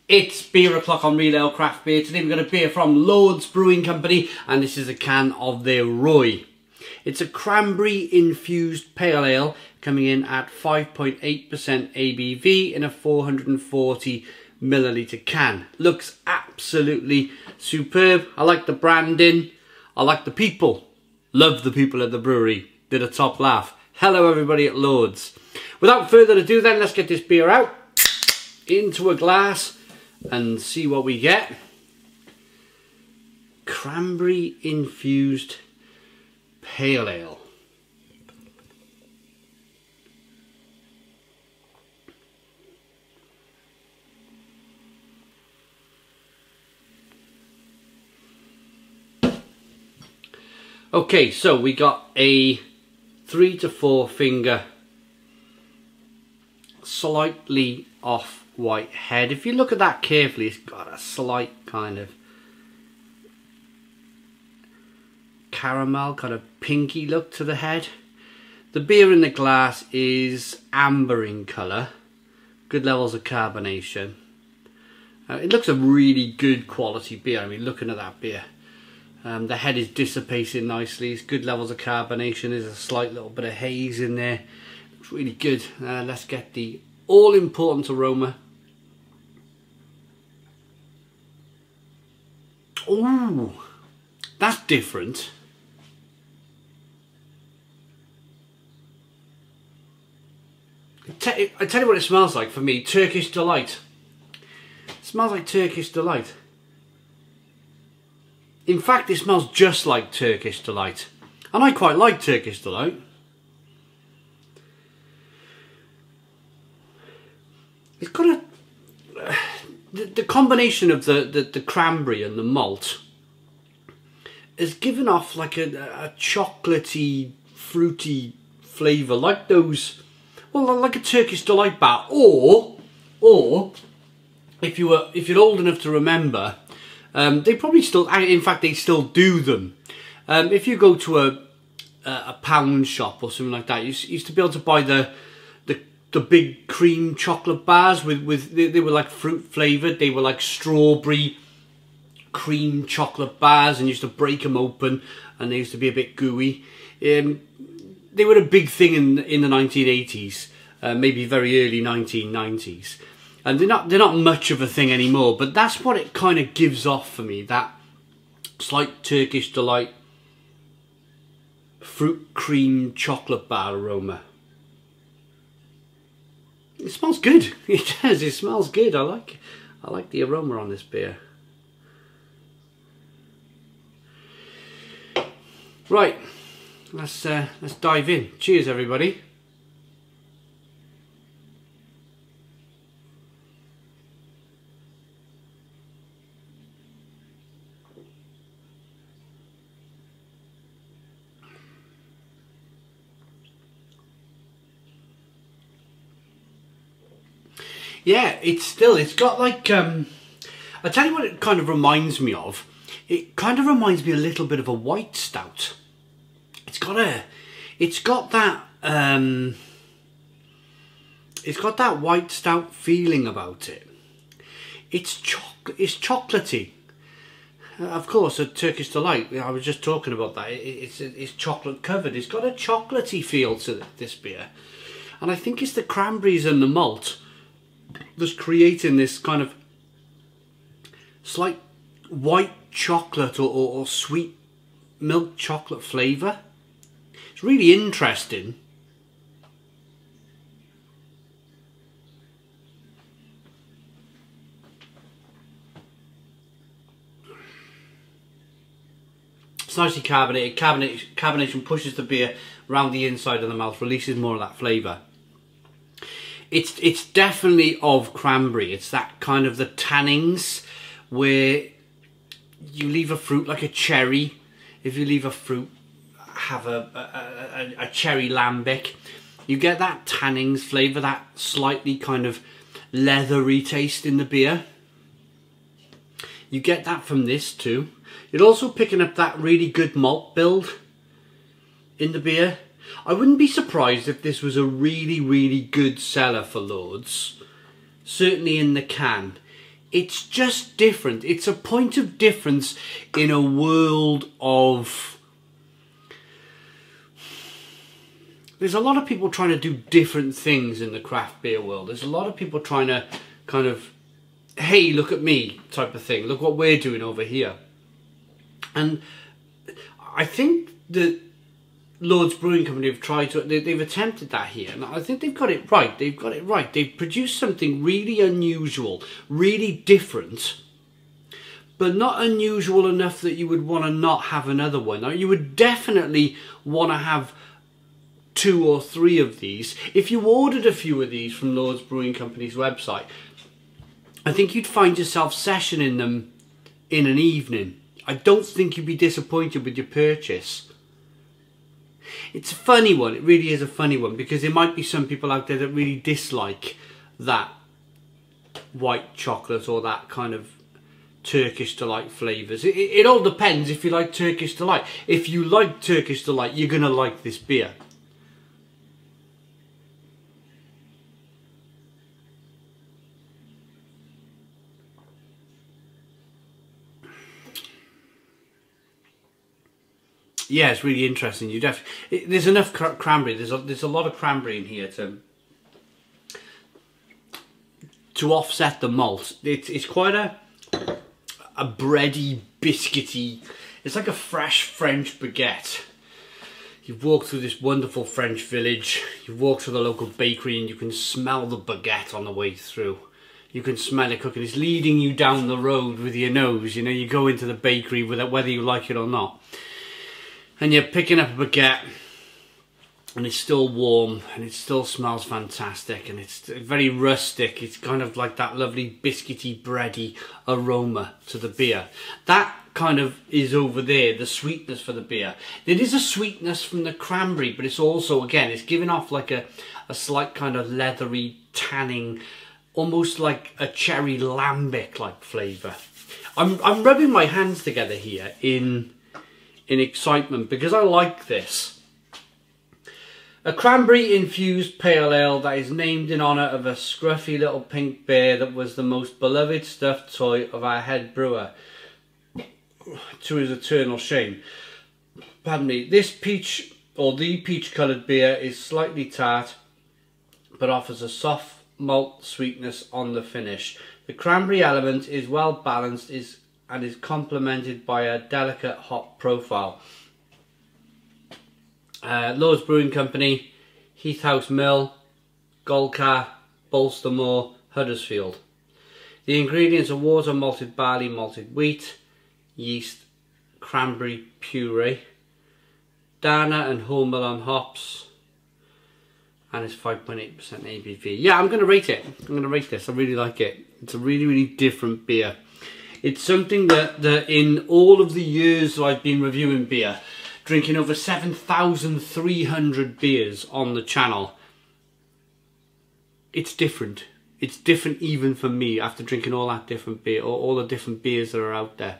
It's beer o'clock on Real Ale Craft Beer. Today we've got a beer from Lord's Brewing Company, and this is a can of their Roy. It's a Cranberry Infused Pale Ale coming in at 5.8% ABV in a 440ml can. Looks absolutely superb. I like the branding. I like the people. Love the people at the brewery. Did a top laugh. Hello everybody at Lord's. Without further ado then, let's get this beer out into a glass and see what we get. Cranberry Infused Pale Ale. Okay, so we got a 3 to 4 finger, slightly off white head. If you look at that carefully, it's got a slight kind of caramel, kind of pinky look to the head. The beer in the glass is amber in colour, good levels of carbonation. It looks a really good quality beer. I mean, looking at that beer, the head is dissipating nicely. It's good levels of carbonation. There's a slight little bit of haze in there. It's really good. Let's get the all-important aroma. Ooh, that's different. I tell you what it smells like for me. Turkish Delight. It smells like Turkish Delight. In fact, it smells just like Turkish Delight. And I quite like Turkish Delight. It's got a... the combination of the cranberry and the malt has given off like a chocolatey, fruity flavour, like those, well, like a Turkish Delight bar, or if you're old enough to remember, they probably still, in fact, they still do them. If you go to a pound shop or something like that, you used to be able to buy the big cream chocolate bars with they were like fruit flavoured. They were like strawberry cream chocolate bars, and you used to break them open and they used to be a bit gooey. They were a big thing in the 1980s, maybe very early 1990s, and they're not much of a thing anymore, but that's what it kind of gives off for me, that slight Turkish Delight fruit cream chocolate bar aroma. It smells good. It does. It smells good. I like the aroma on this beer. Right, let's dive in. Cheers, everybody. Yeah, it's got like, I'll tell you what it kind of reminds me of. It kind of reminds me a little bit of a white stout. It's got that white stout feeling about it. It's chocolatey. Of course, a Turkish Delight, I was just talking about that. It's chocolate covered. It's got a chocolatey feel to this beer. And I think it's the cranberries and the malt that's creating this kind of slight white chocolate or sweet milk chocolate flavour. It's really interesting. It's nicely carbonated. Carbonation pushes the beer around the inside of the mouth, releases more of that flavour. It's definitely of cranberry. It's that kind of the tannins where you leave a fruit like a cherry. If you leave a fruit, have a cherry lambic, you get that tannins flavour, that slightly kind of leathery taste in the beer. You get that from this too. You're also picking up that really good malt build in the beer. I wouldn't be surprised if this was a really, really good seller for Lord's. Certainly in the can. It's just different. It's a point of difference in a world of... There's a lot of people trying to do different things in the craft beer world. There's a lot of people trying to kind of, hey, look at me type of thing. Look what we're doing over here. And I think that Lord's Brewing Company have tried to, they've attempted that here, and I think they've got it right. They've got it right. They've produced something really unusual, really different, but not unusual enough that you would want to not have another one. Now, you would definitely want to have 2 or 3 of these. If you ordered a few of these from Lord's Brewing Company's website, I think you'd find yourself sessioning them in an evening. I don't think you'd be disappointed with your purchase. It's a funny one, it really is a funny one, because there might be some people out there that really dislike that white chocolate or that kind of Turkish Delight flavours. It all depends if you like Turkish Delight. If you like Turkish Delight, you're going to like this beer. Yeah, it's really interesting. There's enough cranberry. There's a lot of cranberry in here to offset the malt. It's quite a bready, biscuity. It's like a fresh French baguette. You've walked through this wonderful French village. You've walked through the local bakery, and you can smell the baguette on the way through. You can smell it cooking. It's leading you down the road with your nose. You know, you go into the bakery whether you like it or not. And you're picking up a baguette, and it's still warm, and it still smells fantastic, and it's very rustic. It's kind of like that lovely biscuity, bready aroma to the beer. That kind of is over there, the sweetness for the beer. There is a sweetness from the cranberry, but it's also, again, it's giving off like a slight kind of leathery, tanning, almost like a cherry lambic-like flavour. I'm rubbing my hands together here in excitement, because I like this. A cranberry infused pale ale that is named in honour of a scruffy little pink bear that was the most beloved stuffed toy of our head brewer, to his eternal shame. Pardon me. This peach, or the peach coloured beer, is slightly tart, but offers a soft malt sweetness on the finish. The cranberry element is well balanced and is complemented by a delicate hop profile. Lord's Brewing Company, Heath House Mill, Golcar, Bolstermoor, Huddersfield. The ingredients are water, malted barley, malted wheat, yeast, cranberry puree, Dana and whole Milan hops, and it's 5.8% ABV. Yeah, I'm going to rate it. I'm going to rate this. I really like it. It's a really, really different beer. It's something that in all of the years that I've been reviewing beer, drinking over 7,300 beers on the channel, it's different. It's different even for me after drinking all that different beer, or all the different beers that are out there.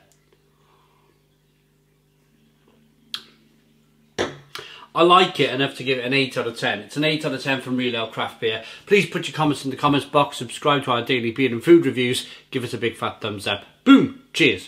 I like it enough to give it an 8 out of 10. It's an 8 out of 10 from Real Ale Craft Beer. Please put your comments in the comments box, subscribe to our daily beer and food reviews, give us a big fat thumbs up. Boom! Cheers!